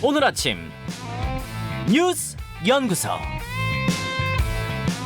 오늘 아침 뉴스 연구소.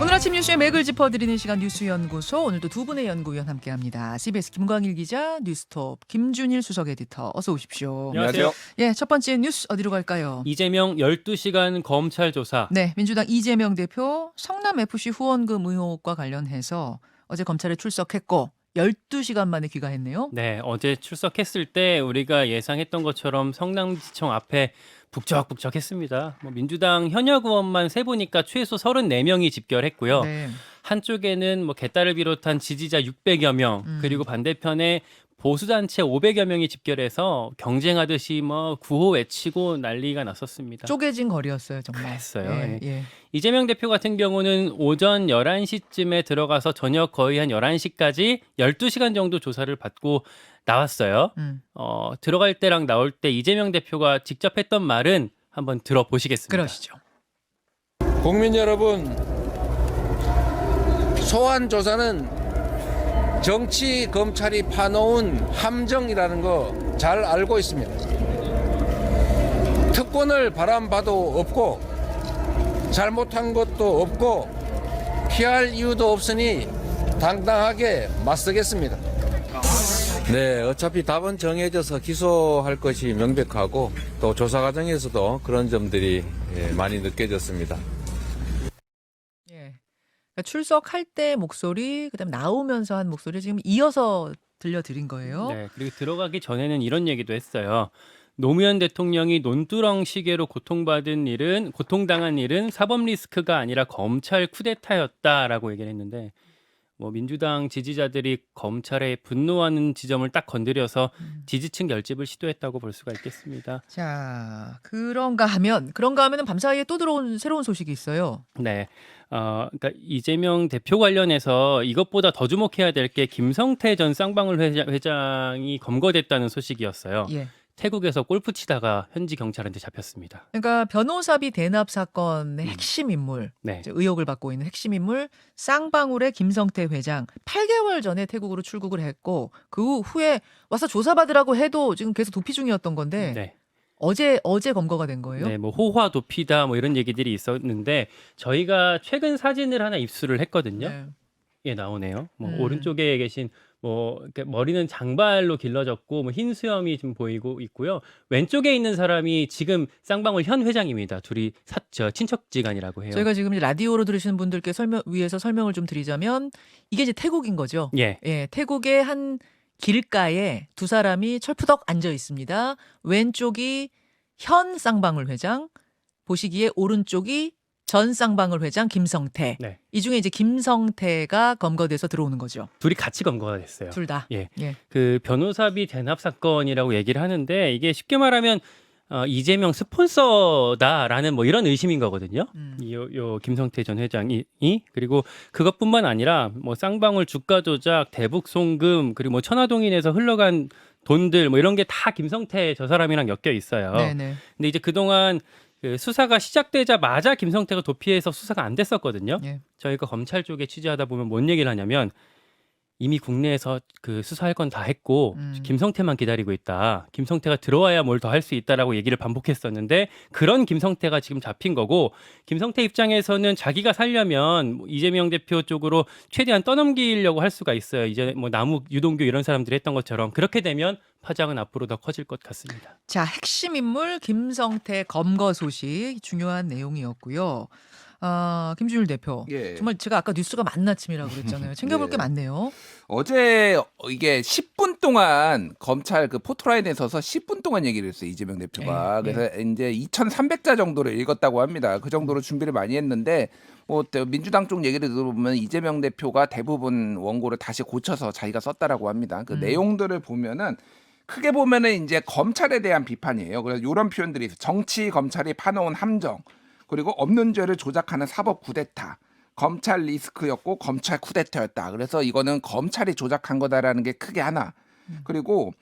오늘 아침 뉴스의 맥을 짚어드리는 시간 뉴스연구소. 오늘도 두 분의 연구위원 함께합니다. CBS 김광일 기자, 뉴스톱 김준일 수석 에디터, 어서 오십시오. 안녕하세요. 예, 첫 번째 뉴스 어디로 갈까요? 이재명 12시간 검찰 조사. 네, 민주당 이재명 대표 성남FC 후원금 의혹과 관련해서 어제 검찰에 출석했고 12시간 만에 귀가했네요. 네, 어제 출석했을 때 우리가 예상했던 것처럼 성남지청 앞에 북적북적했습니다. 민주당 현역 의원만 세보니까 최소 34명이 집결했고요. 네. 한쪽에는 개딸을 비롯한 지지자 600여 명, 그리고 반대편에 보수단체 500여 명이 집결해서 경쟁하듯이 구호 외치고 난리가 났었습니다. 쪼개진 거리였어요, 정말. 그랬어요. 예, 예. 예. 이재명 대표 같은 경우는 오전 11시쯤에 들어가서 저녁 거의 한 11시까지 12시간 정도 조사를 받고 나왔어요. 들어갈 때랑 나올 때 이재명 대표가 직접 했던 말은 한번 들어보시겠습니다. 그러시죠. 국민 여러분, 소환 조사는 정치 검찰이 파놓은 함정이라는 거 잘 알고 있습니다. 특권을 바람봐도 없고 잘못한 것도 없고 피할 이유도 없으니 당당하게 맞서겠습니다. 네, 어차피 답은 정해져서 기소할 것이 명백하고 또 조사 과정에서도 그런 점들이 많이 느껴졌습니다. 예. 그러니까 출석할 때 목소리, 그다음 나오면서 한 목소리 지금 이어서 들려드린 거예요. 네, 그리고 들어가기 전에는 이런 얘기도 했어요. 노무현 대통령이 논두렁 시계로 고통당한 일은 사법 리스크가 아니라 검찰 쿠데타였다라고 얘기를 했는데 민주당 지지자들이 검찰에 분노하는 지점을 딱 건드려서 지지층 결집을 시도했다고 볼 수가 있겠습니다. 자, 그런가 하면은 밤사이에 또 들어온 새로운 소식이 있어요. 네. 그러니까 이재명 대표 관련해서 이것보다 더 주목해야 될 게 김성태 전 쌍방울 회장이 검거됐다는 소식이었어요. 예. 태국에서 골프 치다가 현지 경찰한테 잡혔습니다. 그러니까 변호사비 대납 사건의 핵심 인물, 네. 이제 의혹을 받고 있는 핵심 인물 쌍방울의 김성태 회장 8개월 전에 태국으로 출국을 했고 그 후에 와서 조사받으라고 해도 지금 계속 도피 중이었던 건데 네. 어제 검거가 된 거예요. 네, 호화 도피다 이런 얘기들이 있었는데 저희가 최근 사진을 하나 입수를 했거든요. 네. 예, 나오네요. 오른쪽에 계신 이렇게 머리는 장발로 길러졌고 흰 수염이 좀 보이고 있고요. 왼쪽에 있는 사람이 지금 쌍방울 현 회장입니다. 둘이 친척지간이라고 해요. 저희가 지금 라디오로 들으시는 분들께 위해서 설명을 좀 드리자면 이게 이제 태국인 거죠. 예. 예, 태국의 한 길가에 두 사람이 철푸덕 앉아 있습니다. 왼쪽이 현 쌍방울 회장, 보시기에 오른쪽이 전 쌍방울 회장 김성태. 네. 이 중에 이제 김성태가 검거돼서 들어오는 거죠. 둘이 같이 검거가 됐어요. 둘 다. 예. 예. 그 변호사비 대납 사건이라고 얘기를 하는데 이게 쉽게 말하면 이재명 스폰서다라는 이런 의심인 거거든요. 요 김성태 전 회장이 그리고 그것뿐만 아니라 쌍방울 주가 조작, 대북 송금 그리고 천화동인에서 흘러간 돈들 이런 게 다 김성태 저 사람이랑 엮여 있어요. 네네. 근데 이제 그동안 그 수사가 시작되자마자 김성태가 도피해서 수사가 안 됐었거든요. 예. 저희가 검찰 쪽에 취재하다 보면 뭔 얘기를 하냐면 이미 국내에서 그 수사할 건 다 했고 김성태만 기다리고 있다. 김성태가 들어와야 뭘 더 할 수 있다라고 얘기를 반복했었는데 그런 김성태가 지금 잡힌 거고 김성태 입장에서는 자기가 살려면 이재명 대표 쪽으로 최대한 떠넘기려고 할 수가 있어요. 이제 남욱, 유동규 이런 사람들이 했던 것처럼 그렇게 되면 파장은 앞으로 더 커질 것 같습니다. 자, 핵심 인물 김성태 검거 소식 중요한 내용이었고요. 김준일 대표. 예. 정말 제가 아까 뉴스가 만나침이라고 그랬잖아요. 챙겨볼 게 많네요. 어제 이게 10분 동안 검찰 그 포토라인에 서서 10분 동안 얘기를 했어요. 이재명 대표가. 예, 그래서 이제 2,300자 정도를 읽었다고 합니다. 그 정도로 준비를 많이 했는데 민주당 쪽 얘기를 들어보면 이재명 대표가 대부분 원고를 다시 고쳐서 자기가 썼다라고 합니다. 그 내용들을 보면은 크게 보면은 이제 검찰에 대한 비판이에요. 그래서 이런 표현들이 있어요. 정치 검찰이 파놓은 함정. 그리고 없는 죄를 조작하는 사법 쿠데타, 검찰 리스크였고 검찰 쿠데타였다. 그래서 이거는 검찰이 조작한 거다라는 게 크게 하나. 그리고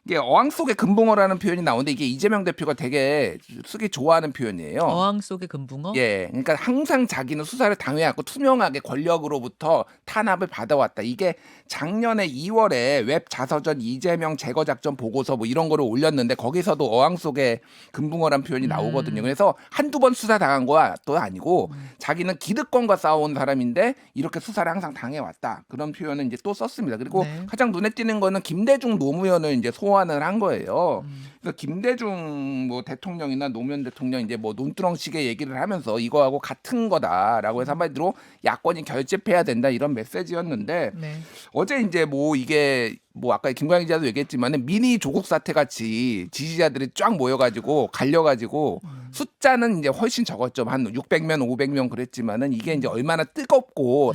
이게 어항 속의 금붕어라는 표현이 나오는데 이게 이재명 대표가 되게 쓰기 좋아하는 표현이에요. 어항 속의 금붕어. 예, 그러니까 항상 자기는 수사를 당해왔고 투명하게 권력으로부터 탄압을 받아왔다. 이게 작년에 2월에 웹 자서전 이재명 제거 작전 보고서 뭐 이런 거를 올렸는데 거기서도 어항 속의 금붕어란 표현이 나오거든요. 그래서 한두 번 수사 당한 거야 또 아니고 자기는 기득권과 싸워온 사람인데 이렇게 수사를 항상 당해왔다. 그런 표현을 이제 또 썼습니다. 그리고 네. 가장 눈에 띄는 거는 김대중 노무현을 이제 소환을 한 거예요. 그래서 김대중 뭐 대통령이나 노무현 대통령 이제 뭐 논두렁식의 얘기를 하면서 이거하고 같은 거다라고 해서 한마디로 야권이 결집해야 된다 이런 메시지였는데 네. 어제 이제 뭐 이게 뭐 아까 김광희 기자도 얘기했지만은 미니 조국 사태 같이 지지자들이 쫙 모여가지고 갈려가지고 숫자는 이제 훨씬 적었죠. 한 600명, 500명 그랬지만은 이게 이제 얼마나 뜨겁고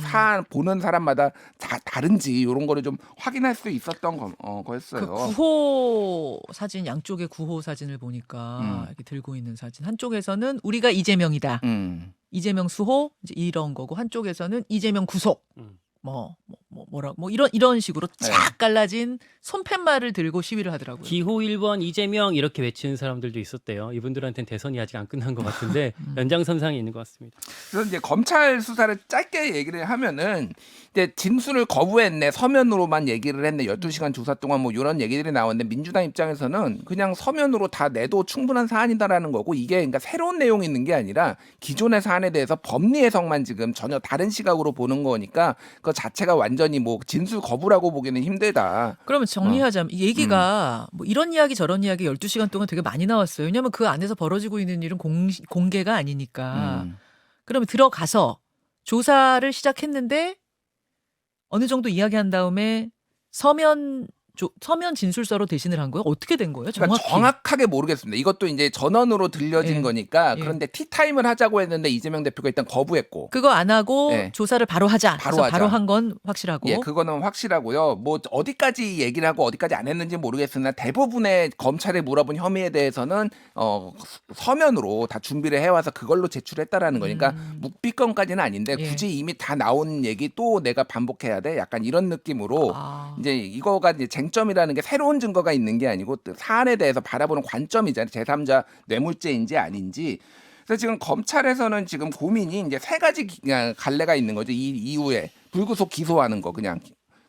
보는 사람마다 다른지 이런 거를 좀 확인할 수 있었던 거였어요. 그 구호 사진 양쪽의 구호 사진을 보니까 이렇게 들고 있는 사진 한쪽에서는 우리가 이재명이다. 이재명 수호 이제 이런 거고 한쪽에서는 이재명 구속. 뭐 이런 식으로 쫙 갈라진 손팻말을 들고 시위를 하더라고요. 기호 1번 이재명 이렇게 외치는 사람들도 있었대요. 이분들한테는 대선이 아직 안 끝난 것 같은데 연장선상에 있는 것 같습니다. 그래서 이제 검찰 수사를 짧게 얘기를 하면은 이제 진술을 거부했네, 서면으로만 얘기를 했네, 12시간 조사 동안 뭐 이런 얘기들이 나오는데 민주당 입장에서는 그냥 서면으로 다 내도 충분한 사안이다라는 거고 이게 그러니까 새로운 내용이 있는 게 아니라 기존의 사안에 대해서 법리 해석만 지금 전혀 다른 시각으로 보는 거니까 그 자체가 완전히 뭐 진술 거부라고 보기는 힘들다. 그러면 정리하자면 이 얘기가 뭐 이런 이야기 저런 이야기 12시간 동안 되게 많이 나왔어요. 왜냐하면 그 안에서 벌어지고 있는 일은 공개가 아니니까. 그러면 들어가서 조사를 시작했는데 어느 정도 이야기한 다음에 서면 진술서로 대신을 한 거예요? 어떻게 된 거예요? 그러니까 정확하게 모르겠습니다. 이것도 이제 전원으로 들려진 예. 거니까 예. 그런데 티타임을 하자고 했는데 이재명 대표가 일단 거부했고 그거 안 하고 예. 조사를 바로 하자. 바로 그래서 하자. 바로 한 건 확실하고. 예, 그거는 확실하고요. 뭐 어디까지 얘기를 하고 어디까지 안 했는지 모르겠으나 대부분의 검찰에 물어본 혐의에 대해서는 서면으로 다 준비를 해와서 그걸로 제출했다라는 거니까 묵비권까지는 아닌데 예. 굳이 이미 다 나온 얘기 또 내가 반복해야 돼? 약간 이런 느낌으로 이제 이거가 이제 쟁점이라는 게 새로운 증거가 있는 게 아니고 사안에 대해서 바라보는 관점이잖아요. 제3자 뇌물죄인지 아닌지. 그래서 지금 검찰에서는 지금 고민이 이제 세 가지 갈래가 있는 거죠. 이 이후에 불구속 기소하는 거 그냥.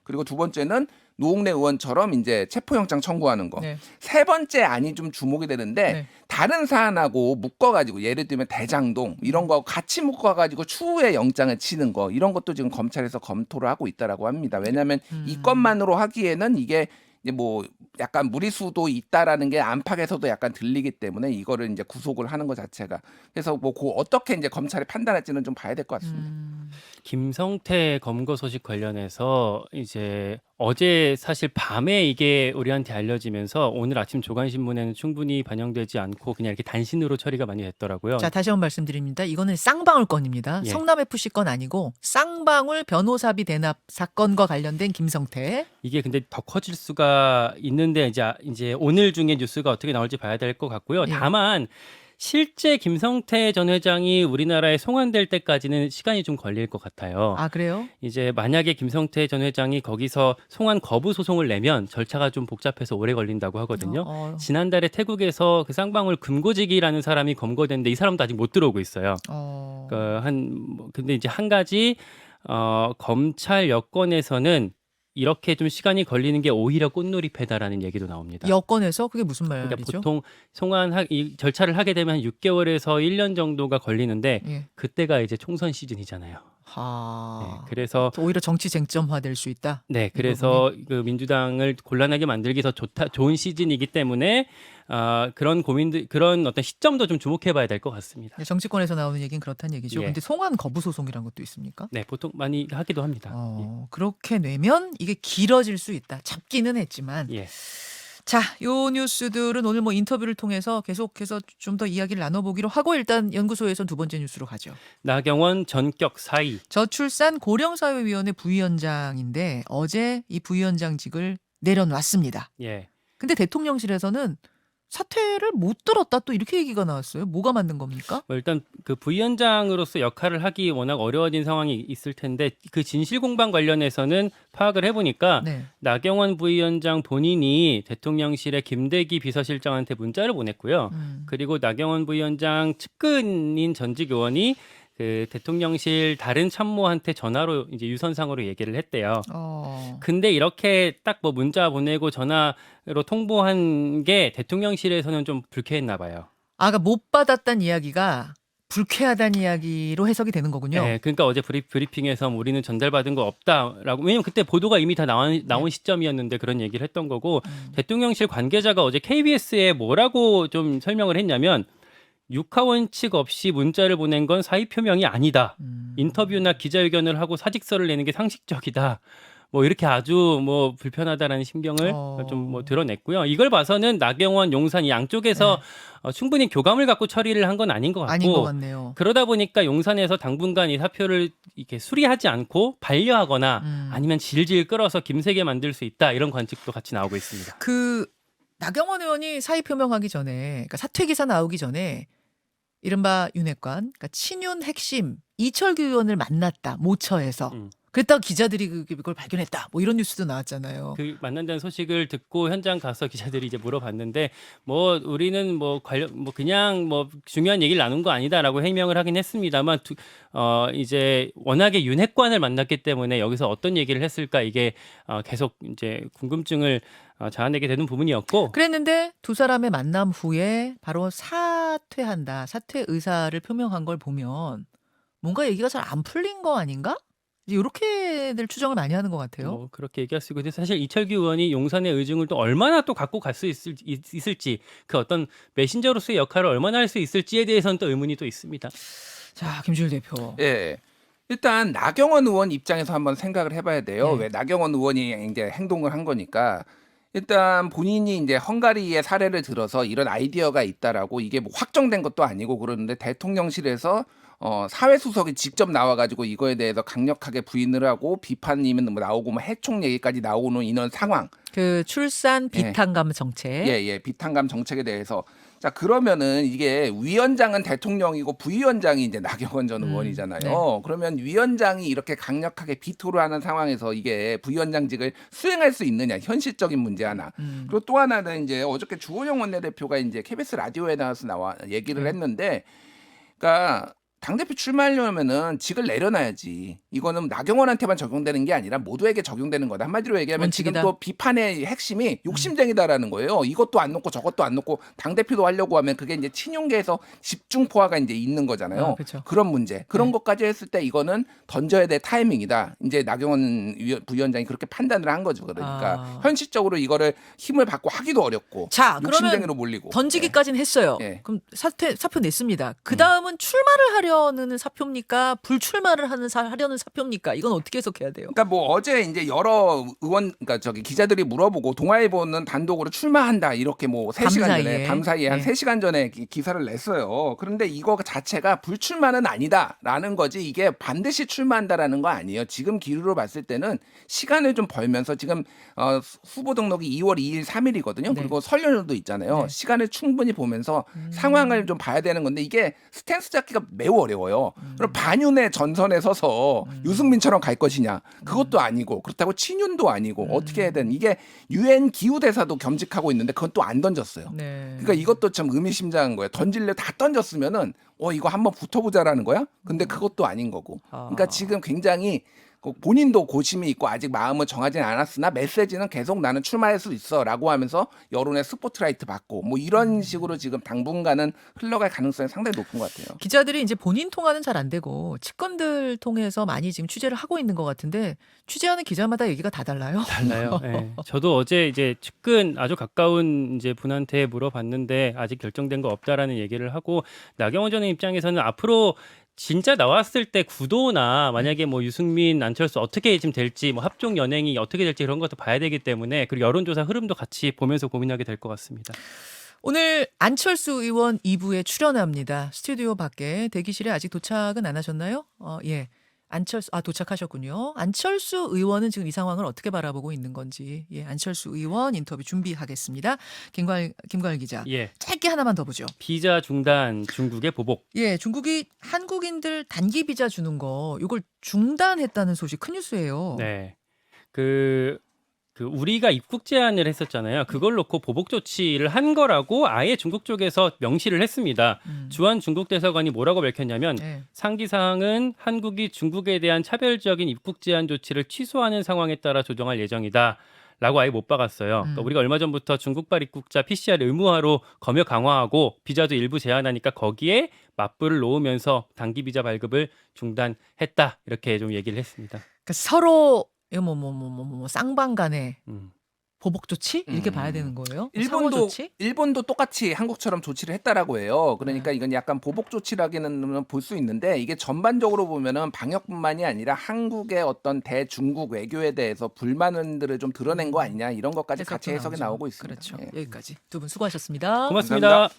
그리고 두 번째는 노웅래 의원처럼 이제 체포영장 청구하는 거. 네. 세 번째 안이 좀 주목이 되는데 네. 다른 사안하고 묶어가지고 예를 들면 대장동 이런 거하고 같이 묶어가지고 추후에 영장을 치는 거 이런 것도 지금 검찰에서 검토를 하고 있다라고 합니다. 왜냐하면 이 건만으로 하기에는 이게 이제 뭐 약간 무리수도 있다라는 게 안팎에서도 약간 들리기 때문에 이거를 이제 구속을 하는 것 자체가 그래서 뭐 어떻게 이제 검찰이 판단할지는 좀 봐야 될 것 같습니다. 김성태 검거 소식 관련해서 이제 어제 사실 밤에 이게 우리한테 알려지면서 오늘 아침 조간신문에는 충분히 반영되지 않고 그냥 이렇게 단신으로 처리가 많이 됐더라고요. 자, 다시 한번 말씀드립니다. 이거는 쌍방울 건입니다. 예. 성남FC 건 아니고 쌍방울 변호사비 대납 사건과 관련된 김성태. 이게 근데 더 커질 수가 있는데 이제 오늘 중에 뉴스가 어떻게 나올지 봐야 될 것 같고요. 예. 다만 실제 김성태 전 회장이 우리나라에 송환될 때까지는 시간이 좀 걸릴 것 같아요. 아, 그래요? 이제 만약에 김성태 전 회장이 거기서 송환 거부 소송을 내면 절차가 좀 복잡해서 오래 걸린다고 하거든요. 지난달에 태국에서 그 쌍방울 금고직이라는 사람이 검거됐는데 이 사람도 아직 못 들어오고 있어요. 근데 이제 한 가지 검찰 여건에서는 이렇게 좀 시간이 걸리는 게 오히려 꽃놀이패다라는 얘기도 나옵니다. 여건에서 그게 무슨 말이죠? 그러니까 보통 이 절차를 하게 되면 한 6개월에서 1년 정도가 걸리는데 예. 그때가 이제 총선 시즌이잖아요. 네, 그래서 오히려 정치 쟁점화될 수 있다. 네, 그래서 그 민주당을 곤란하게 만들기 더 좋은 시즌이기 때문에 그런 고민들, 그런 어떤 시점도 좀 주목해봐야 될 것 같습니다. 네, 정치권에서 나오는 얘기는 그렇다는 얘기죠. 예. 근데 송환 거부 소송이란 것도 있습니까? 네, 보통 많이 하기도 합니다. 그렇게 내면 이게 길어질 수 있다. 잡기는 했지만. 예. 자, 요 뉴스들은 오늘 뭐 인터뷰를 통해서 계속해서 좀 더 이야기를 나눠보기로 하고 일단 연구소에선 두 번째 뉴스로 가죠. 나경원 전격 사의. 저출산 고령사회위원회 부위원장인데 어제 이 부위원장직을 내려놨습니다. 예. 근데 대통령실에서는 사퇴를 못 들었다 또 이렇게 얘기가 나왔어요. 뭐가 맞는 겁니까? 뭐 일단 그 부위원장으로서 역할을 하기 워낙 어려워진 상황이 있을 텐데 그 진실 공방 관련해서는 파악을 해보니까 네. 나경원 부위원장 본인이 대통령실에 김대기 비서실장한테 문자를 보냈고요. 그리고 나경원 부위원장 측근인 전직 의원이 그 대통령실 다른 참모한테 전화로 이제 유선상으로 얘기를 했대요. 근데 이렇게 딱 뭐 문자 보내고 전화로 통보한 게 대통령실에서는 좀 불쾌했나 봐요. 그러니까 못 받았다는 이야기가 불쾌하다는 이야기로 해석이 되는 거군요. 네, 그러니까 어제 브리핑에서 우리는 전달받은 거 없다라고. 왜냐면 그때 보도가 이미 다 나온 시점이었는데 그런 얘기를 했던 거고 대통령실 관계자가 어제 KBS에 뭐라고 좀 설명을 했냐면 육하원칙 없이 문자를 보낸 건 사의 표명이 아니다. 인터뷰나 기자회견을 하고 사직서를 내는 게 상식적이다. 뭐 이렇게 아주 뭐 불편하다라는 심경을 좀 뭐 드러냈고요. 이걸 봐서는 나경원, 용산 양쪽에서 충분히 교감을 갖고 처리를 한 건 아닌 것 같고, 아닌 것 같네요. 그러다 보니까 용산에서 당분간 이 사표를 이렇게 수리하지 않고 반려하거나 아니면 질질 끌어서 김세게 만들 수 있다 이런 관측도 같이 나오고 있습니다. 그 나경원 의원이 사의 표명하기 전에, 그러니까 사퇴 기사 나오기 전에 이른바 윤핵관, 그러니까 친윤 핵심 이철규 의원을 만났다 모처에서. 그랬다가 기자들이 그걸 발견했다. 뭐 이런 뉴스도 나왔잖아요. 그 만난다는 소식을 듣고 현장 가서 기자들이 이제 물어봤는데 뭐 우리는 뭐 관련 뭐 그냥 뭐 중요한 얘기를 나눈 거 아니다라고 해명을 하긴 했습니다만 이제 워낙에 윤핵관을 만났기 때문에 여기서 어떤 얘기를 했을까 이게 계속 이제 궁금증을 자아내게 되는 부분이었고 그랬는데 두 사람의 만남 후에 바로 사퇴한다. 사퇴 의사를 표명한 걸 보면 뭔가 얘기가 잘 안 풀린 거 아닌가? 이렇게들 추정을 많이 하는 것 같아요. 뭐 그렇게 얘기할 수 있고 근데 사실 이철규 의원이 용산의 의중을 또 얼마나 또 갖고 갈 수 있을지 그 어떤 메신저로서의 역할을 얼마나 할 수 있을지에 대해서는 또 의문이 또 있습니다. 자, 김준일 대표. 예. 일단 나경원 의원 입장에서 한번 생각을 해봐야 돼요. 네. 왜 나경원 의원이 이제 행동을 한 거니까. 일단 본인이 이제 헝가리의 사례를 들어서 이런 아이디어가 있다라고 이게 뭐 확정된 것도 아니고 그러는데 대통령실에서 사회수석이 직접 나와가지고 이거에 대해서 강력하게 부인을 하고 비판이면 뭐 나오고 뭐 해촉 얘기까지 나오는 이런 상황. 그 출산 비탄감 정책. 예, 비탄감 정책에 대해서. 자, 그러면은 이게 위원장은 대통령이고 부위원장이 이제 나경원 전 의원이잖아요. 네. 그러면 위원장이 이렇게 강력하게 비토를 하는 상황에서 이게 부위원장직을 수행할 수 있느냐, 현실적인 문제 하나. 그리고 또 하나는 이제 어저께 주호영 원내대표가 이제 KBS 라디오에 나와서 얘기를 했는데, 그러니까 당대표 출마하려면은 직을 내려놔야지. 이거는 나경원한테만 적용되는 게 아니라 모두에게 적용되는 거다. 한마디로 얘기하면 원칙이다. 지금 또 비판의 핵심이 욕심쟁이다라는 거예요. 이것도 안 놓고 저것도 안 놓고 당대표도 하려고 하면 그게 이제 친윤계에서 집중포화가 이제 있는 거잖아요. 그렇죠. 그런 문제. 그런 네. 것까지 했을 때 이거는 던져야 될 타이밍이다. 이제 나경원 부위원장이 그렇게 판단을 한 거죠. 그러니까 현실적으로 이거를 힘을 받고 하기도 어렵고 자, 욕심쟁이로 그러면 몰리고. 던지기까지는 했어요. 예. 그럼 사표 냈습니다. 그 다음은 출마를 하려는 사표입니까? 불출마를 하려는 사표입니까? 이건 어떻게 해석해야 돼요? 그러니까 뭐 어제 이제 여러 의원, 그러니까 저기 기자들이 물어보고 동아일보는 단독으로 출마한다 이렇게 뭐 3시간 전에 밤 사이에 한 네. 3시간 전에 기사를 냈어요. 그런데 이거 자체가 불출마는 아니다라는 거지 이게 반드시 출마한다라는 거 아니에요. 지금 기류로 봤을 때는 시간을 좀 벌면서 지금 후보 등록이 2월 2일, 3일이거든요. 네. 그리고 설 연휴도 있잖아요. 네. 시간을 충분히 보면서 상황을 좀 봐야 되는 건데 이게 스탠스 잡기가 매우 어려워요. 그럼 반윤의 전선에 서서 유승민처럼 갈 것이냐? 그것도 아니고 그렇다고 친윤도 아니고 어떻게 해야 되는 이게 유엔 기후 대사도 겸직하고 있는데 그건 또 안 던졌어요. 네. 그러니까 이것도 참 의미심장한 거예요. 던질래 다 던졌으면은 이거 한번 붙어보자라는 거야? 근데 그것도 아닌 거고. 그러니까 지금 굉장히 본인도 고심이 있고 아직 마음을 정하지는 않았으나 메시지는 계속 나는 출마할 수 있어라고 하면서 여론의 스포트라이트 받고 뭐 이런 식으로 지금 당분간은 흘러갈 가능성이 상당히 높은 것 같아요. 기자들이 이제 본인 통화는 잘 안 되고 측근들 통해서 많이 지금 취재를 하고 있는 것 같은데 취재하는 기자마다 얘기가 다 달라요. 달라요. 네. 저도 어제 이제 측근 아주 가까운 이제 분한테 물어봤는데 아직 결정된 거 없다라는 얘기를 하고 나경원 전 입장에서는 앞으로 진짜 나왔을 때 구도나 만약에 뭐 유승민, 안철수 어떻게 지금 될지 뭐 합종 연행이 어떻게 될지 그런 것도 봐야 되기 때문에 그리고 여론조사 흐름도 같이 보면서 고민하게 될 것 같습니다. 오늘 안철수 의원 2부에 출연합니다. 스튜디오 밖에 대기실에 아직 도착은 안 하셨나요? 예. 안철수 도착하셨군요. 안철수 의원은 지금 이 상황을 어떻게 바라보고 있는 건지 안철수 의원 인터뷰 준비하겠습니다. 김광일 기자. 예. 짧게 하나만 더 보죠. 비자 중단 중국의 보복. 중국이 한국인들 단기 비자 주는 거 이걸 중단했다는 소식 큰 뉴스예요. 네. 그 우리가 입국 제한을 했었잖아요. 그걸 놓고 보복 조치를 한 거라고 아예 중국 쪽에서 명시를 했습니다. 주한 중국 대사관이 뭐라고 밝혔냐면 상기 사항은 한국이 중국에 대한 차별적인 입국 제한 조치를 취소하는 상황에 따라 조정할 예정이다. 라고 아예 못 박았어요. 그러니까 우리가 얼마 전부터 중국발 입국자 PCR 의무화로 검역 강화하고 비자도 일부 제한하니까 거기에 맞불을 놓으면서 단기 비자 발급을 중단했다. 이렇게 좀 얘기를 했습니다. 그러니까 서로 쌍방 간에 보복 조치 이렇게 봐야 되는 거예요? 상호 조치? 일본도 똑같이 한국처럼 조치를 했다라고 해요. 그러니까 이건 약간 보복 조치라기는 볼 수 있는데 이게 전반적으로 보면은 방역뿐만이 아니라 한국의 어떤 대중국 외교에 대해서 불만들을 좀 드러낸 거 아니냐 이런 것까지 같이 해석이 나오죠. 나오고 있습니다. 그렇죠. 예. 여기까지 두 분 수고하셨습니다. 고맙습니다.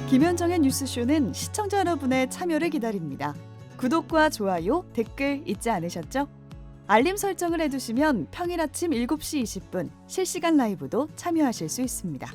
김현정의 뉴스쇼는 시청자 여러분의 참여를 기다립니다. 구독과 좋아요, 댓글 잊지 않으셨죠? 알림 설정을 해두시면 평일 아침 7시 20분 실시간 라이브도 참여하실 수 있습니다.